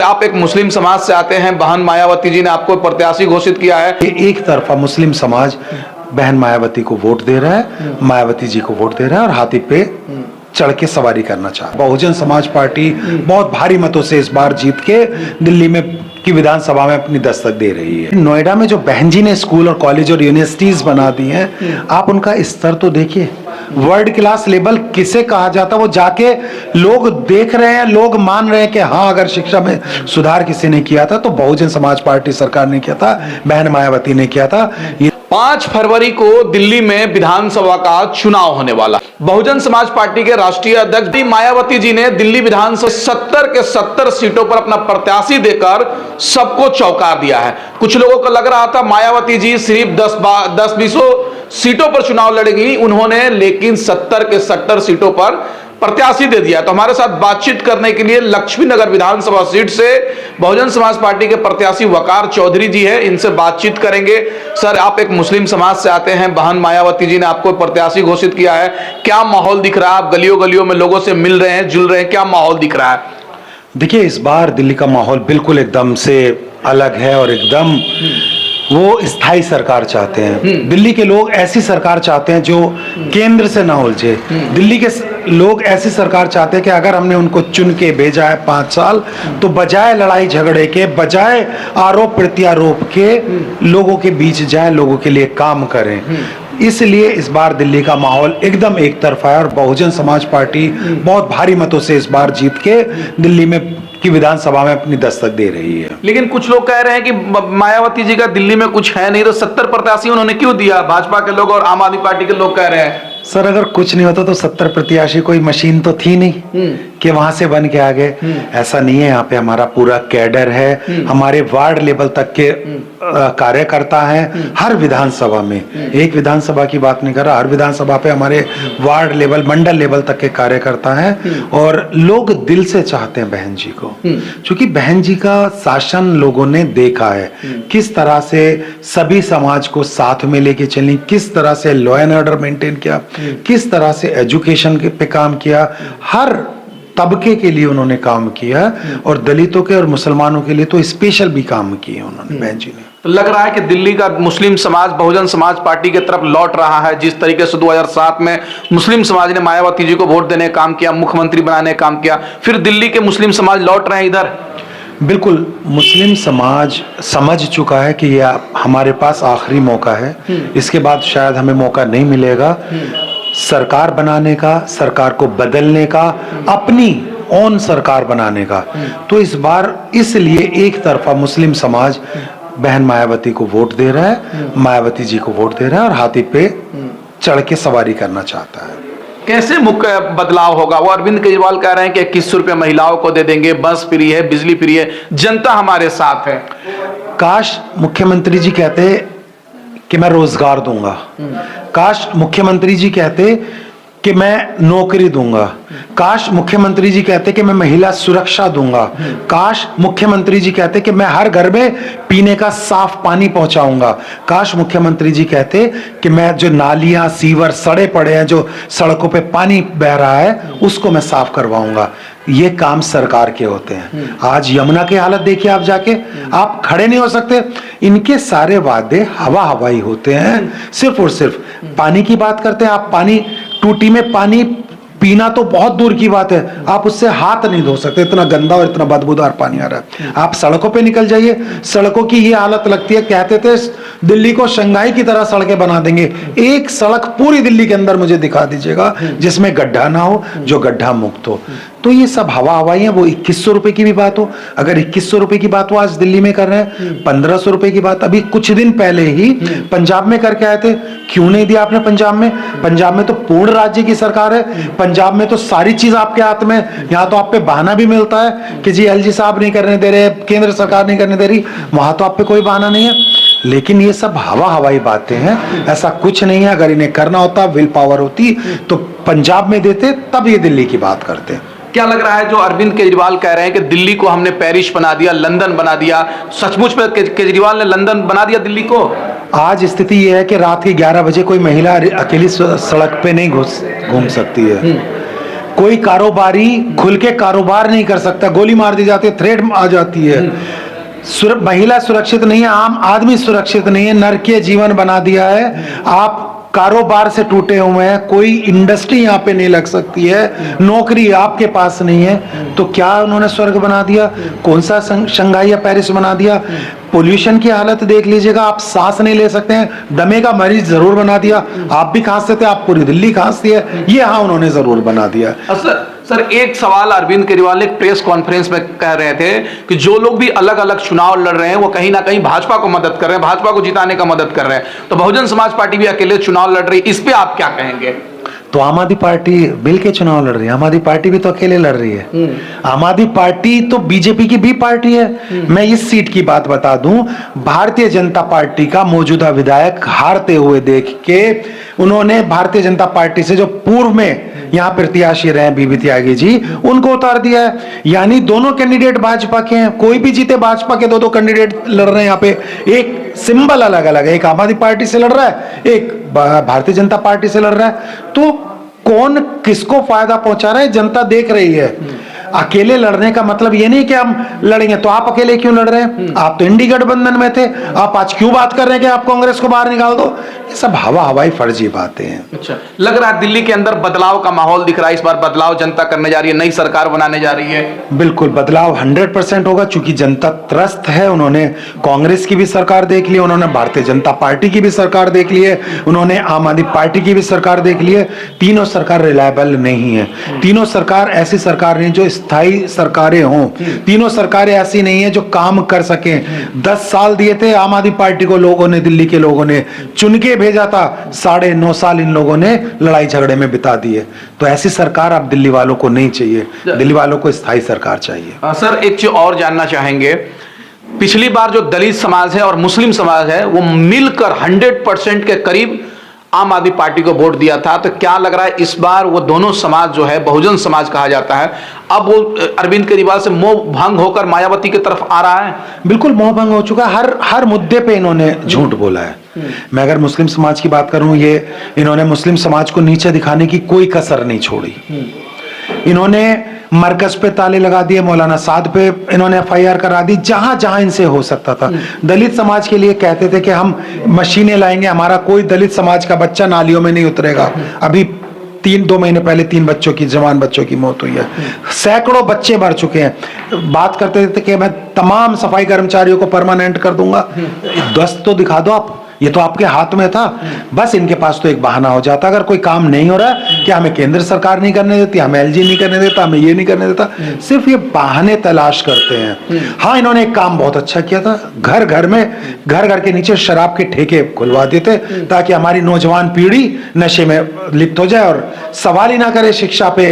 आप एक मुस्लिम समाज से आते हैं, बहन मायावती जी ने आपको प्रत्याशी घोषित किया है। एक तरफा मुस्लिम समाज बहन मायावती को वोट दे रहा है, मायावती जी को वोट दे रहा है और हाथी पे चढ़ के सवारी करना चाह रहा है। बहुजन समाज पार्टी बहुत भारी मतों से इस बार जीत के दिल्ली में की विधानसभा में अपनी दस्तक दे रही है। नोएडा में जो बहन जी ने स्कूल और कॉलेज और यूनिवर्सिटीज बना दी हैं, आप उनका स्तर तो देखिए। वर्ल्ड क्लास लेवल किसे कहा जाता, वो जाके लोग देख रहे हैं, लोग मान रहे हैं कि हाँ, अगर शिक्षा में सुधार किसी ने किया था तो बहुजन समाज पार्टी सरकार ने किया था, बहन मायावती ने किया था। 5 फरवरी को दिल्ली में विधानसभा का चुनाव होने वाला। बहुजन समाज पार्टी के राष्ट्रीय अध्यक्ष मायावती जी ने दिल्ली विधानसभा 70 के 70 सीटों पर अपना प्रत्याशी देकर सबको चौंका दिया है। कुछ लोगों को लग रहा था मायावती जी सिर्फ 10-20 सीटों पर चुनाव लड़ेंगी, उन्होंने लेकिन 70 के 70 सीटों पर प्रत्याशी दे दिया। तो हमारे साथ बातचीत करने के लिए लक्ष्मी नगर विधानसभा सीट से बहुजन समाज पार्टी के प्रत्याशी वकार चौधरी जी है, इनसे बातचीत करेंगे। सर, आप एक मुस्लिम समाज से आते हैं, बहन मायावती जी ने आपको प्रत्याशी घोषित किया है, क्या माहौल दिख रहा है? आप गलियों गलियों में लोगों से मिल रहे हैं, जुल रहे हैं, क्या माहौल दिख रहा है? देखिए, इस बार दिल्ली का माहौल बिल्कुल एकदम से अलग है और एकदम वो स्थायी सरकार चाहते हैं। दिल्ली के लोग ऐसी सरकार चाहते हैं जो केंद्र से ना उलझे। दिल्ली के लोग ऐसी सरकार चाहते हैं कि अगर हमने उनको चुन के भेजा है 5 साल, तो बजाय लड़ाई झगड़े के, बजाय आरोप प्रत्यारोप के, लोगों के बीच जाए, लोगों के लिए काम करें। इसलिए इस बार दिल्ली का माहौल एकदम एक तरफा है और बहुजन समाज पार्टी बहुत भारी मतों से इस बार जीत के दिल्ली में की विधानसभा में अपनी दस्तक दे रही है। लेकिन कुछ लोग कह रहे हैं कि मायावती जी का दिल्ली में कुछ है नहीं, तो 70 प्रत्याशी उन्होंने क्यों दिया? भाजपा के लोग और आम आदमी पार्टी के लोग कह रहे हैं। सर, अगर कुछ नहीं होता तो 70 प्रत्याशी कोई मशीन तो थी नहीं कि वहां से बन के आ गए। ऐसा नहीं है, यहाँ पे हमारा पूरा कैडर है, हमारे वार्ड लेवल तक के कार्यकर्ता हैं हर विधानसभा में। एक विधानसभा की बात नहीं कर रहा, हर विधानसभा पे हमारे वार्ड लेवल, मंडल लेवल तक के कार्यकर्ता हैं और लोग दिल से चाहते हैं बहन जी को, क्योंकि बहन जी का शासन लोगों ने देखा है, किस तरह से सभी समाज को साथ में लेके चली, किस तरह से लॉ एंड ऑर्डर मेंटेन किया, किस तरह से एजुकेशन पे काम किया, हर तबके के लिए उन्होंने काम किया और दलितों के और मुसलमानों के लिए तो स्पेशल भी काम किए उन्होंने बहन जी ने। तो लग रहा है कि दिल्ली का मुस्लिम समाज बहुजन समाज पार्टी की तरफ लौट रहा है। जिस तरीके से 2007 में मुस्लिम समाज ने मायावती जी को वोट देने का काम किया, मुख्यमंत्री बनाने का काम किया, फिर दिल्ली के मुस्लिम समाज लौट रहे हैं इधर। बिल्कुल, मुस्लिम समाज समझ चुका है कि यह हमारे पास आखिरी मौका है, इसके बाद शायद हमें मौका नहीं मिलेगा सरकार बनाने का, सरकार को बदलने का, अपनी ओन सरकार बनाने का। तो इस बार इसलिए एक तरफा मुस्लिम समाज बहन मायावती को वोट दे रहा है, मायावती जी को वोट दे रहा है और हाथी पे चढ़ के सवारी करना चाहता है। कैसे मुख्य बदलाव होगा? वो अरविंद केजरीवाल कह रहे हैं कि 2100 रुपये महिलाओं को दे देंगे, बस फ्री है, बिजली फ्री है, जनता हमारे साथ है। काश मुख्यमंत्री जी कहते कि मैं रोजगार दूंगा, काश मुख्यमंत्री जी कहते कि मैं नौकरी दूंगा, काश मुख्यमंत्री जी कहते कि मैं महिला सुरक्षा दूंगा, काश मुख्यमंत्री जी कहते कि मैं हर घर में पीने का साफ पानी पहुंचाऊंगा, काश मुख्यमंत्री जी कहते कि मैं जो नालियां, सीवर सड़े पड़े हैं, जो सड़कों पे पानी बह रहा है, उसको मैं साफ करवाऊंगा। ये काम सरकार के होते हैं। आज यमुना की हालत देखिए, आप जाके आप खड़े नहीं हो सकते। इनके सारे वादे हवा हवाई होते हैं, सिर्फ और सिर्फ पानी की बात करते हैं। आप पानी, टूटी में पानी पीना तो बहुत दूर की बात है, आप उससे हाथ नहीं धो सकते, इतना गंदा और इतना बदबूदार पानी आ रहा है। आप सड़कों पे निकल जाइए, सड़कों की ये हालत लगती है, कहते थे दिल्ली को शंघाई की तरह सड़कें बना देंगे। एक सड़क पूरी दिल्ली के अंदर मुझे दिखा दीजिएगा जिसमें गड्ढा ना हो, जो गड्ढा मुक्त हो। तो ये सब हवा हवाई है। वो 2100 रुपए की भी बात हो, अगर 2100 रुपए की बात हो आज दिल्ली में कर रहे हैं, 1500 रुपए की बात अभी कुछ दिन पहले ही पंजाब में करके आए थे। क्यों नहीं दिया आपने पंजाब में? पंजाब में तो पूर्ण राज्य की सरकार है, पंजाब में तो सारी चीज आपके हाथ में। यहाँ तो आप पे बहाना भी मिलता है कि जी एलजी साहब नहीं करने दे रहे, केंद्र सरकार नहीं करने दे रही, वहां तो आप पे कोई बहाना नहीं है। लेकिन ये सब हवा हवाई बातें हैं, ऐसा कुछ नहीं है। अगर इन्हें करना होता, विल पावर होती, तो पंजाब में देते, तब ये दिल्ली की बात करते। क्या लग रहा है जो अरविंद केजरीवाल कह रहे हैं कि दिल्ली को हमने पेरिस बना दिया, लंदन बना दिया, सचमुच में केजरीवाल ने लंदन बना दिया दिल्ली को? आज स्थिति यह है कि रात के 11 बजे कोई महिला अकेली सड़क पे नहीं घूम सकती है। कोई कारोबारी खुल के कारोबार नहीं कर सकता, गोली मार दी जाती है, थ्रेट आ जाती है। महिला सुरक्षित नहीं है, आम आदमी सुरक्षित नहीं है, नरकीय जीवन बना दिया है। आप कारोबार से टूटे हुए हैं, कोई इंडस्ट्री यहाँ पे नहीं लग सकती है, नौकरी आपके पास नहीं है, तो क्या उन्होंने स्वर्ग बना दिया? कौन सा शंघाई या पेरिस बना दिया? पोल्यूशन की हालत देख लीजिएगा, आप सांस नहीं ले सकते हैं, दमे का मरीज जरूर बना दिया। आप भी खांसते थे, आप पूरी दिल्ली खांसती है, ये हाँ उन्होंने जरूर बना दिया। सर एक सवाल अरविंद केजरीवाल एक प्रेस कॉन्फ्रेंस में कह रहे थे कि जो लोग भी अलग अलग चुनाव लड़ रहे हैं वो कहीं ना कहीं भाजपा को मदद कर रहे हैं, भाजपा को जिताने का मदद कर रहे हैं, तो बहुजन समाज पार्टी भी अकेले चुनाव लड़ रही है, इस पे आप क्या कहेंगे? तो आम आदमी पार्टी मिल के चुनाव लड़ रही है, आम आदमी पार्टी भी तो अकेले लड़ रही है। आम आदमी पार्टी तो बीजेपी की भी पार्टी है। मैं इस सीट की बात बता दूं, भारतीय जनता पार्टी का मौजूदा विधायक हारते हुए देख के उन्होंने भारतीय जनता पार्टी से जो पूर्व में यहाँ प्रत्याशी रहे बीबी त्यागी जी, उनको उतार दिया है। यानी दोनों कैंडिडेट भाजपा के हैं, कोई भी जीते भाजपा के दो कैंडिडेट लड़ रहे हैं यहाँ पे। एक सिंबल अलग अलग है, एक आम आदमी पार्टी से लड़ रहा है, एक भारतीय जनता पार्टी से लड़ रहा है। तो कौन किसको फायदा पहुंचा रहा है जनता देख रही है। अकेले लड़ने का मतलब ये नहीं कि हम लड़ेंगे, तो आप अकेले क्यों लड़ रहे हैं? आप तो इंडी गठबंधन में थे, आप आज क्यों बात कर रहे हैं कि आप कांग्रेस को बाहर निकाल दो? ये सब हवाई फर्जी बातें हैं। अच्छा, लग रहा है दिल्ली के अंदर बदलाव का माहौल दिख रहा है, इस बार बदलाव जनता करने जा रही है, नई सरकार बनाने जा रही है। बिल्कुल बदलाव 100% होगा, क्योंकि जनता त्रस्त है। उन्होंने कांग्रेस की भी सरकार देख ली, उन्होंने भारतीय जनता पार्टी की भी सरकार देख ली है, उन्होंने आम आदमी पार्टी की भी सरकार देख ली है। तीनों सरकार रिलायबल नहीं है, तीनों सरकार ऐसी सरकार नहीं जो स्थायी सरकारें हों, तीनों सरकारें ऐसी नहीं है जो काम कर सकें। 10 साल दिए थे आम आदमी पार्टी को लोगों ने, दिल्ली के लोगों ने चुन के भेजा था, 9.5 साल इन लोगों ने लड़ाई झगड़े में बिता दिए। तो ऐसी सरकार अब दिल्ली वालों को नहीं चाहिए, दिल्ली वालों को स्थायी सरकार चाहिए। सर एक चीज और जानना चाहेंगे, पिछली बार जो दलित समाज है और मुस्लिम समाज है वो मिलकर 100% के करीब आम आदमी पार्टी को वोट दिया था, तो क्या लग रहा है इस बार वो दोनों समाज जो है बहुजन समाज कहा जाता है, अब वो अरविंद केजरीवाल से मोह भंग होकर मायावती की तरफ आ रहा है? बिल्कुल मोह भंग हो चुका है, हर मुद्दे पे इन्होंने झूठ बोला है। मैं अगर मुस्लिम समाज की बात करूं, ये इन्होंने मुस्लिम समाज को नीचे दिखाने की कोई कसर नहीं छोड़ी। इन्होंने मरकज पे ताले लगा दिए, मौलाना साद पे इन्होंने FIR करा दी, जहां जहां इनसे हो सकता था। दलित समाज के लिए कहते थे कि हम मशीनें लाएंगे, हमारा कोई दलित समाज का बच्चा नालियों में नहीं उतरेगा। अभी 2 महीने पहले 3 बच्चों की, जवान बच्चों की मौत हुई है, सैकड़ों बच्चे मर चुके हैं। बात करते थे कि मैं तमाम सफाई कर्मचारियों को परमानेंट कर दूंगा। दस्त तो दिखा दो आप, ये तो आपके हाथ में था। बस इनके पास तो एक बहाना हो जाता, अगर कोई काम नहीं हो रहा कि हमें केंद्र सरकार नहीं करने देती, हमें LG नहीं करने देता, हमें ये नहीं करने देता, सिर्फ ये बहाने तलाश करते हैं। हाँ, इन्होंने एक काम बहुत अच्छा किया था, घर घर के नीचे शराब के ठेके खुलवा देते ताकि हमारी नौजवान पीढ़ी नशे में लिप्त हो जाए और सवाल ही ना करे शिक्षा पे,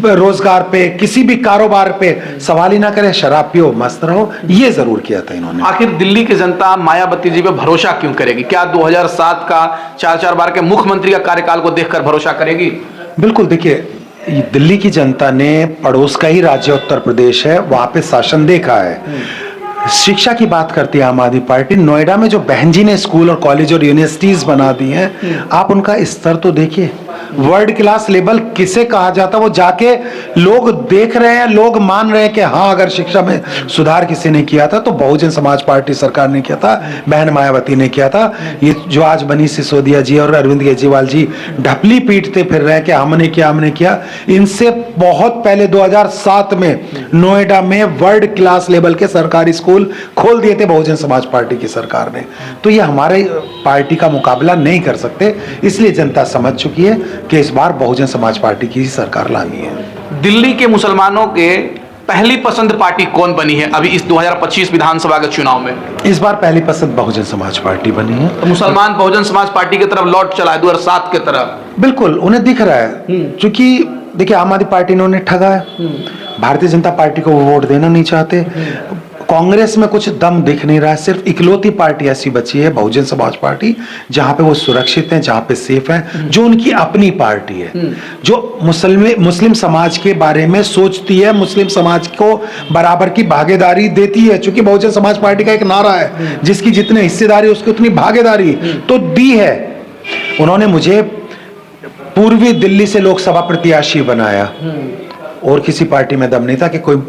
रोजगार पे, किसी भी कारोबार पे सवाल ही ना करे, शराब पियो मस्त रहो। ये जरूर किया था इन्होंने। आखिर दिल्ली की जनता मायावती जी पे भरोसा क्यों करेगी? क्या 2007 का 4 बार के मुख्यमंत्री का कार्यकाल को देखकर भरोसा करेगी? बिल्कुल, देखिए दिल्ली की जनता ने पड़ोस का ही राज्य उत्तर प्रदेश है, वहां पे शासन देखा है। शिक्षा की बात करती है आम आदमी पार्टी, नोएडा में जो बहन जी ने स्कूल और कॉलेज और यूनिवर्सिटीज बना दी हैं, आप उनका स्तर तो देखिए, वर्ल्ड क्लास लेवल किसे कहा जाता, वो जाके लोग देख रहे हैं, लोग मान रहे हैं कि हाँ, अगर शिक्षा में सुधार किसी ने किया था तो बहुजन समाज पार्टी सरकार ने किया था, बहन मायावती ने किया था। ये जो आज मनीष सिसोदिया जी और अरविंद केजरीवाल जी ढपली पीटते फिर रहे हैं कि हमने किया, इनसे बहुत पहले 2007 में नोएडा में वर्ल्ड क्लास लेवल के सरकारी स्कूल खोल दिए थे बहुजन समाज पार्टी की सरकार ने। तो ये हमारे पार्टी का मुकाबला नहीं कर सकते, इसलिए जनता समझ चुकी है कि इस बार बहुजन समाज पार्टी की सरकार लानी है। दिल्ली के मुसलमानों के पहली पसंद पार्टी कौन बनी है अभी इस 2025 विधानसभा के चुनाव में? इस बार पहली पसंद बहुजन समाज पार्टी बनी है। तो मुसलमान बहुजन समाज पार्टी की तरफ लौट चला है 2007 की तरफ। बिल्कुल, उन्हें दिख रहा है, क्योंकि देखिए आम आदमी पार्टी ने उन्हें ठगा है, भारतीय जनता पार्टी को वोट देना नहीं चाहते। कांग्रेस में कुछ दम दिख नहीं रहा है, सिर्फ इकलौती पार्टी ऐसी बची है बहुजन समाज पार्टी जहां पे वो सुरक्षित हैं, जहां पे सेफ हैं, जो उनकी अपनी पार्टी है, जो मुस्लिम समाज के बारे में सोचती है, मुस्लिम समाज को बराबर की भागीदारी देती है। चूंकि बहुजन समाज पार्टी का एक नारा है, जिसकी जितनी हिस्सेदारी उसकी उतनी भागीदारी, तो दी है। उन्होंने मुझे पूर्वी दिल्ली से लोकसभा प्रत्याशी बनाया और किसी पार्टी में दम नहीं था कि कोई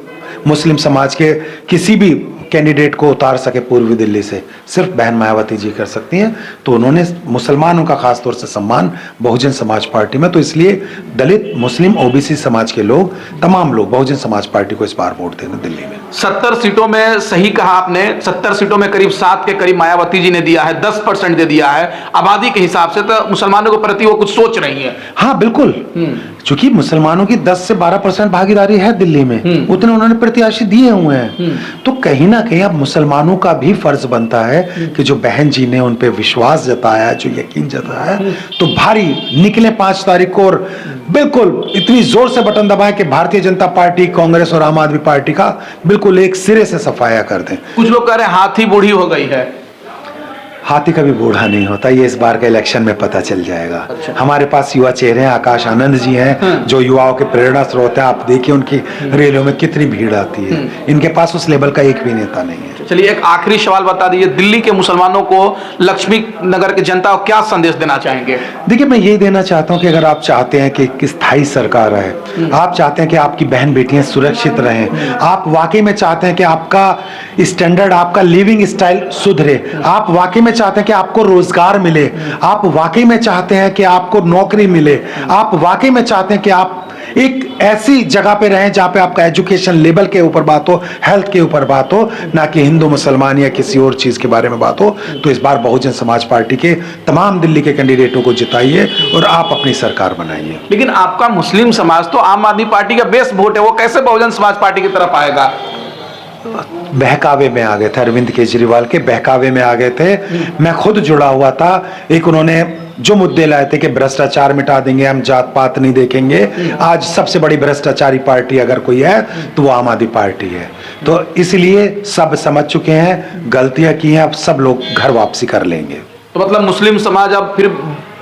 मुस्लिम समाज के किसी भी कैंडिडेट को उतार सके पूर्वी दिल्ली से, सिर्फ बहन मायावती जी कर सकती हैं। तो उन्होंने मुसलमानों का खासतौर से सम्मान बहुजन समाज पार्टी में, तो इसलिए दलित, मुस्लिम, ओबीसी समाज के लोग, तमाम लोग बहुजन समाज पार्टी को इस बार वोट देंगे दिल्ली में। 70 सीटों में सही कहा आपने, 70 सीटों में करीब 7 के करीब मायावती जी ने दिया है, 10% दे दिया है आबादी के हिसाब से, तो मुसलमानों के प्रति वो कुछ सोच रही है। हाँ बिल्कुल, चूंकि मुसलमानों की 10 से 12% भागीदारी है दिल्ली में, उतने उन्होंने प्रत्याशी दिए हुए हैं। तो कहीं ना कहीं अब मुसलमानों का भी फर्ज बनता है कि जो बहन जी ने उन पे विश्वास जताया, जो यकीन जताया, तो भारी निकले 5 तारीख को और बिल्कुल इतनी जोर से बटन दबाए कि भारतीय जनता पार्टी, कांग्रेस और आम आदमी पार्टी का बिल्कुल एक सिरे से सफाया कर दें। कुछ लोग कह रहे हैं हाथी बूढ़ी हो गई है। हाथी कभी बूढ़ा नहीं होता, ये इस बार के इलेक्शन में पता चल जाएगा। अच्छा। हमारे पास युवा चेहरे हैं, आकाश आनंद जी हैं, जो युवाओं के प्रेरणा स्रोत है। आप देखिए उनकी रैलियों में कितनी भीड़ आती है। इनके पास उस लेवल का एक भी नेता नहीं है। चलिए एक आखिरी सवाल बता दीजिए, दिल्ली के मुसलमानों को, लक्ष्मी नगर की जनता को क्या संदेश देना चाहेंगे? देखिए मैं ये देना चाहता हूँ कि अगर आप चाहते हैं कि एक स्थायी सरकार है, आप चाहते हैं कि आपकी बहन बेटियां सुरक्षित रहें, आप वाकई में चाहते हैं कि आपका स्टैंडर्ड, आपका लिविंग स्टाइल सुधरे, आप वाकई में चाहते हैं कि आपको रोजगार मिले, आप वाकई में चाहते हैं कि आपको नौकरी मिले, आप वाकई में चाहते हैं कि आप एक ऐसी जगह पे रहें जहां पे आपका एजुकेशन लेवल के ऊपर बात हो, हेल्थ के ऊपर बात हो, ना कि हिंदू मुसलमान या किसी और चीज के बारे में बात हो, तो इस बार बहुजन समाज पार्टी के तमाम दिल्ली के कैंडिडेटों को जिताइए और आप अपनी सरकार बनाइए। लेकिन आपका मुस्लिम समाज तो आम आदमी पार्टी का बेस वोट है, वो कैसे बहुजन समाज पार्टी की तरफ आएगा? बहकावे में आ गए थे, अरविंद केजरीवाल के बहकावे में आ गए थे। मैं खुद जुड़ा हुआ था। एक उन्होंने जो मुद्दे लाए थे कि भ्रष्टाचार मिटा देंगे, हम जात पात नहीं देखेंगे, आज सबसे बड़ी भ्रष्टाचारी पार्टी अगर कोई है तो वो आम आदमी पार्टी है। तो इसलिए सब समझ चुके हैं, गलतियां की हैं, अब सब लोग घर वापसी कर लेंगे। तो मतलब मुस्लिम समाज अब फिर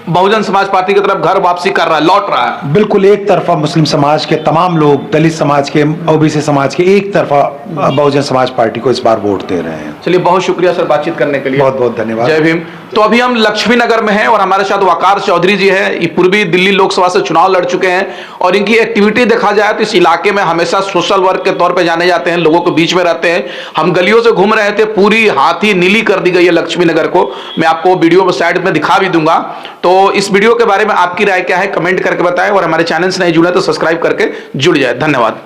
बहुजन समाज पार्टी की तरफ घर वापसी कर रहा है, लौट रहा है? बिल्कुल एक तरफा मुस्लिम समाज के तमाम लोग, दलित समाज के, ओबीसी समाज के एक तरफा बहुजन समाज पार्टी को इस बार वोट दे रहे हैं। चलिए बहुत शुक्रिया सर बातचीत करने के लिए। बहुत बहुत धन्यवाद। जय भीम। तो अभी हम लक्ष्मी नगर में हैं और हमारे साथ वकार चौधरी जी हैं। ये पूर्वी दिल्ली लोकसभा से चुनाव लड़ चुके हैं और इनकी एक्टिविटी देखा जाए तो इस इलाके में हमेशा सोशल वर्क के तौर पे जाने जाते हैं, लोगों के बीच में रहते हैं। हम गलियों से घूम रहे थे, पूरी हाथी नीली कर दी गई है लक्ष्मी नगर को। मैं आपको वीडियो में साइड में दिखा भी दूंगा। तो इस वीडियो के बारे में आपकी राय क्या है, कमेंट करके बताएं और हमारे चैनल से नहीं जुड़े तो सब्सक्राइब करके जुड़ जाए। धन्यवाद।